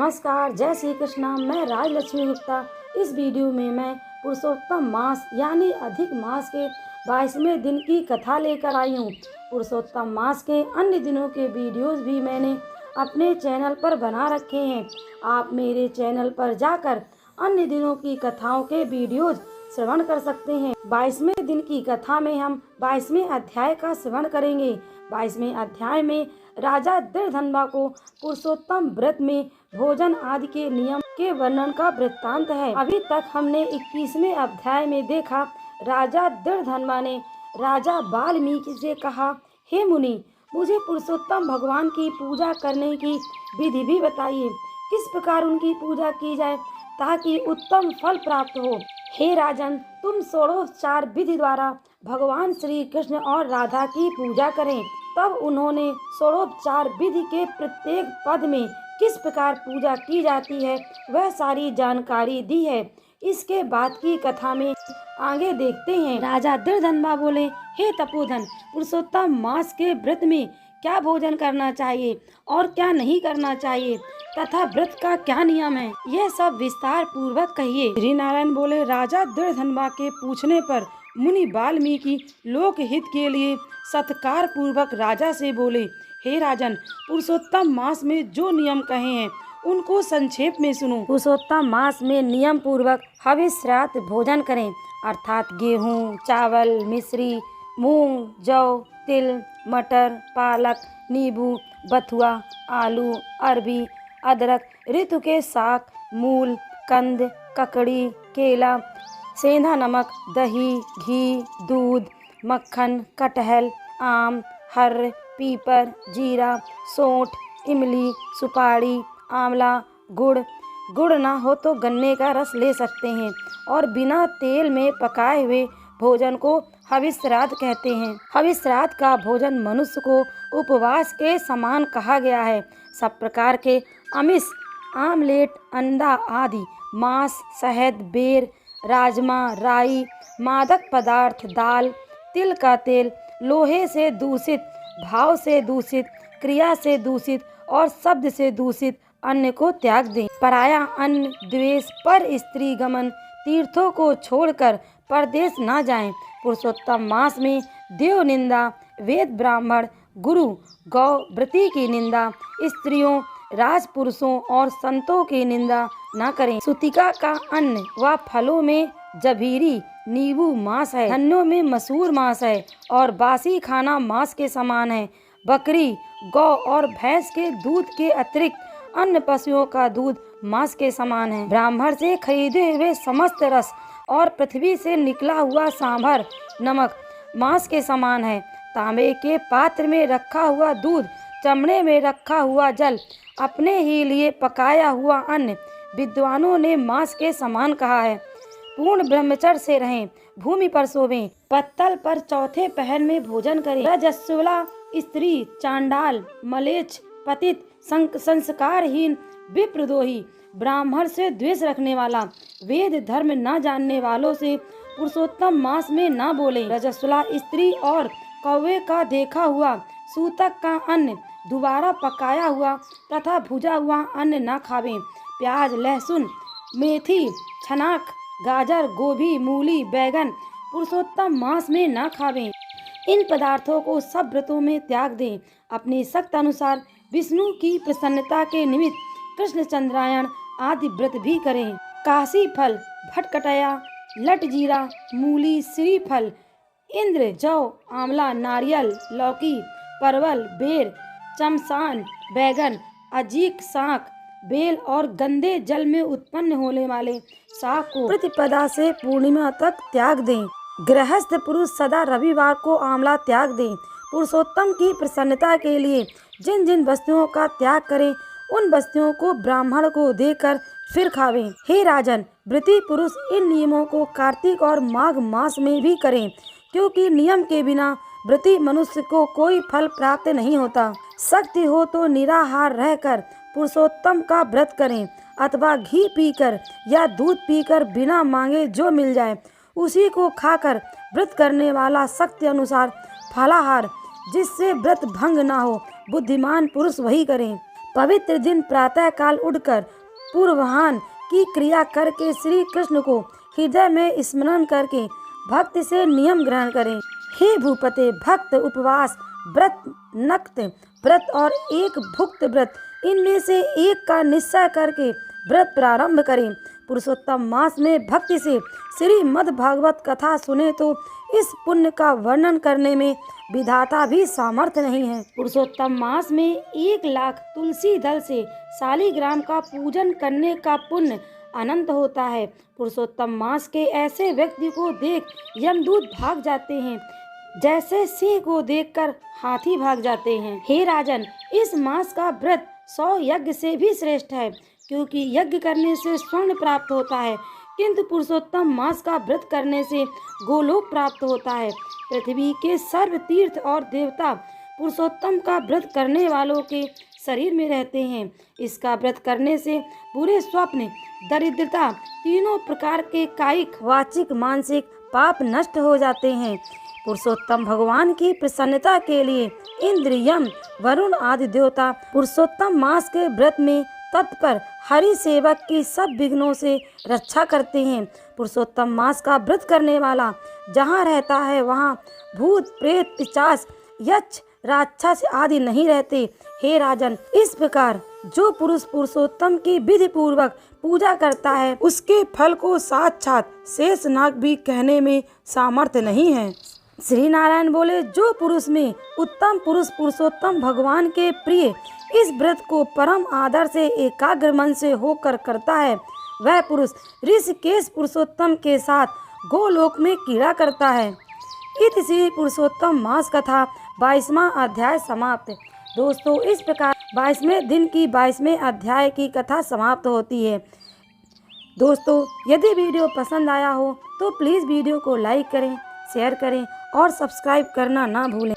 नमस्कार, जय श्री कृष्णा। मैं राजलक्ष्मी गुप्ता। इस वीडियो में मैं पुरुषोत्तम मास यानी अधिक मास के 22वें दिन की कथा लेकर आई हूँ। पुरुषोत्तम मास के अन्य दिनों के वीडियोस भी मैंने अपने चैनल पर बना रखे हैं। आप मेरे चैनल पर जाकर अन्य दिनों की कथाओं के वीडियोज श्रवण कर सकते हैं। 22वें दिन की कथा में हम 22वें अध्याय का श्रवण करेंगे। 22वें अध्याय में राजा दृढ़धनवा को पुरुषोत्तम व्रत में भोजन आदि के नियम के वर्णन का वृत्तांत है। अभी तक हमने 21वें अध्याय में देखा, राजा दृढ़धनवा ने राजा वाल्मीकि से कहा, हे मुनि, मुझे पुरुषोत्तम भगवान की पूजा करने की विधि भी बताइए। किस प्रकार उनकी पूजा की जाए ताकि उत्तम फल प्राप्त हो। हे राजन, तुम षोडशोपचार विधि द्वारा भगवान श्री कृष्ण और राधा की पूजा करें। तब उन्होंने षोडशोपचार विधि के प्रत्येक पद में किस प्रकार पूजा की जाती है वह सारी जानकारी दी है। इसके बाद की कथा में आगे देखते हैं। राजा दृढ़धनवा बोले, हे तपोधन, पुरुषोत्तम मास के व्रत में क्या भोजन करना चाहिए और क्या नहीं करना चाहिए तथा व्रत का क्या नियम है, यह सब विस्तार पूर्वक कहिए। श्री नारायण बोले, राजा दृढ़धनवा के पूछने पर मुनि वाल्मीकि लोक हित के लिए सत्कार पूर्वक राजा से बोले, हे राजन, पुरुषोत्तम मास में जो नियम कहे हैं उनको संक्षेप में सुनो। पुरुषोत्तम मास में नियम पूर्वक हविष श्राद्ध भोजन करें, अर्थात गेहूँ, चावल, मिश्री, मूंग, जौ, तिल, मटर, पालक, नींबू, बथुआ, आलू, अरबी, अदरक, ऋतु के शाक, मूल, कंद, ककड़ी, केला, सेंधा नमक, दही, घी, दूध, मक्खन, कटहल, आम, हर्र, पीपर, जीरा, सौंठ, इमली, सुपारी, आंवला, गुड़ ना हो तो गन्ने का रस ले सकते हैं और बिना तेल में पकाए हुए भोजन को हविष श्राद्ध कहते हैं। हविष श्राद्ध का भोजन मनुष्य को उपवास के समान कहा गया है। सब प्रकार के आमिष, आमलेट, अंडा आदि, मांस, शहद, बेर, राजमा, राई, मादक पदार्थ, दाल, तिल का तेल, लोहे से दूषित, भाव से दूषित, क्रिया से दूषित और शब्द से दूषित अन्न को त्याग दें। पराया अन्न, द्वेष, पर स्त्री गमन, तीर्थों को छोड़कर परदेश न जाएं। पुरुषोत्तम मास में देव निंदा, वेद, ब्राह्मण, गुरु, गौ, व्रती की निंदा, स्त्रियों, राजपुरुषों और संतों की निंदा न करें। सुतिका का अन्न व फलों में जभीरी, नींबू मांस है, धन्यों में मसूर मांस है और बासी खाना मांस के समान है। बकरी, गौ और भैंस के दूध के अतिरिक्त अन्य पशुओं का दूध मांस के समान है। ब्राह्मण से खरीदे हुए समस्त रस और पृथ्वी से निकला हुआ सांभर, नमक मांस के समान है। तांबे के पात्र में रखा हुआ दूध, चमड़े में रखा हुआ जल, अपने ही लिए पकाया हुआ अन्न विद्वानों ने मांस के समान कहा है। पूर्ण ब्रह्मचर्य से रहें, भूमि पर सोवें, पत्तल पर चौथे पहर में भोजन करें। रजस्वला स्त्री, चांडाल, मलेच्छ, पतित, संस्कारहीन, विप्रद्रोही, ब्राह्मण से द्वेष रखने वाला, वेद धर्म न जानने वालों से पुरुषोत्तम मास में न बोले। रजस्वला स्त्री और कौवे का देखा हुआ सूतक का अन्न, दोबारा पकाया हुआ तथा भुजा हुआ अन्न न खावें। प्याज, लहसुन, मेथी, छनाक, गाजर, गोभी, मूली, बैगन पुरुषोत्तम मास में न खावें। इन पदार्थों को सब व्रतों में त्याग दें। अपनी शक्ति अनुसार विष्णु की प्रसन्नता के निमित्त कृष्ण चंद्रायण आदि व्रत भी करें। काशी फल, भटकटया, लटजीरा, मूली, श्रीफल, इंद्र, जौ, आंवला, नारियल, लौकी, परवल, बेर, चमसान, बैगन, अजीक, शाक, बेल और गंदे जल में उत्पन्न होने वाले शाक को प्रतिपदा से पूर्णिमा तक त्याग दें। गृहस्थ पुरुष सदा रविवार को आंवला त्याग दें। पुरुषोत्तम की प्रसन्नता के लिए जिन जिन वस्तुओं का त्याग करें उन वस्तुओं को ब्राह्मण को देकर फिर खावें। हे राजन, व्रती पुरुष इन नियमों को कार्तिक और माघ मास में भी करें, क्योंकि नियम के बिना व्रती मनुष्य को कोई फल प्राप्त नहीं होता। शक्ति हो तो निराहार रहकर पुरुषोत्तम का व्रत करें अथवा घी पीकर या दूध पीकर बिना मांगे जो मिल जाए उसी को खाकर व्रत करने वाला शक्ति अनुसार फलाहार, जिससे व्रत भंग ना हो, बुद्धिमान पुरुष वही करें। पवित्र दिन प्रातः काल उठकर पूर्वाह्न की क्रिया करके श्री कृष्ण को हृदय में स्मरण करके भक्ति से नियम ग्रहण करें। हे भूपते, भक्त उपवास व्रत, नक्त व्रत और एक भुक्त व्रत, इनमें से एक का निश्चय करके व्रत प्रारंभ करें। पुरुषोत्तम मास में भक्ति से श्रीमद् भागवत कथा सुने तो इस पुण्य का वर्णन करने में विधाता भी सामर्थ्य नहीं है। पुरुषोत्तम मास में 1,00,000 तुलसी दल से शालिग्राम का पूजन करने का पुण्य अनंत होता है। पुरुषोत्तम मास के ऐसे व्यक्ति को देख यमदूत भाग जाते हैं, जैसे सिंह को देखकर हाथी भाग जाते हैं। हे राजन, इस मास का व्रत 100 यज्ञ से भी श्रेष्ठ है, क्योंकि यज्ञ करने से स्वर्ण प्राप्त होता है, किंतु पुरुषोत्तम मास का व्रत करने से गोलोक प्राप्त होता है। पृथ्वी के सर्व तीर्थ और देवता पुरुषोत्तम का व्रत करने वालों के शरीर में रहते हैं। इसका व्रत करने से बुरे स्वप्न, दरिद्रता, तीनों प्रकार के कायिक, वाचिक, मानसिक पाप नष्ट हो जाते हैं। पुरुषोत्तम भगवान की प्रसन्नता के लिए इंद्र, यम, वरुण आदि देवता पुरुषोत्तम मास के व्रत में तत्पर हरि सेवक की सब विघ्नों से रक्षा करते हैं। पुरुषोत्तम मास का व्रत करने वाला जहाँ रहता है वहाँ भूत, प्रेत, पिशाच, यक्ष, राक्षस आदि नहीं रहते। हे राजन, इस प्रकार जो पुरुष पुरुषोत्तम की विधि पूर्वक पूजा करता है, उसके फल को साक्षात शेषनाग भी कहने में सामर्थ्य नहीं है। श्री नारायण बोले, जो पुरुष में उत्तम पुरुष पुरुषोत्तम भगवान के प्रिय इस व्रत को परम आदर से एकाग्र मन से होकर करता है, वह पुरुष ऋषिकेश पुरुषोत्तम के साथ गोलोक में क्रीड़ा करता है। इति श्री पुरुषोत्तम मास कथा 22वां अध्याय समाप्त। दोस्तों, इस प्रकार 22वें दिन की 22वें अध्याय की कथा समाप्त होती है। दोस्तों, यदि वीडियो पसंद आया हो तो प्लीज़ वीडियो को लाइक करें, शेयर करें और सब्सक्राइब करना ना भूलें।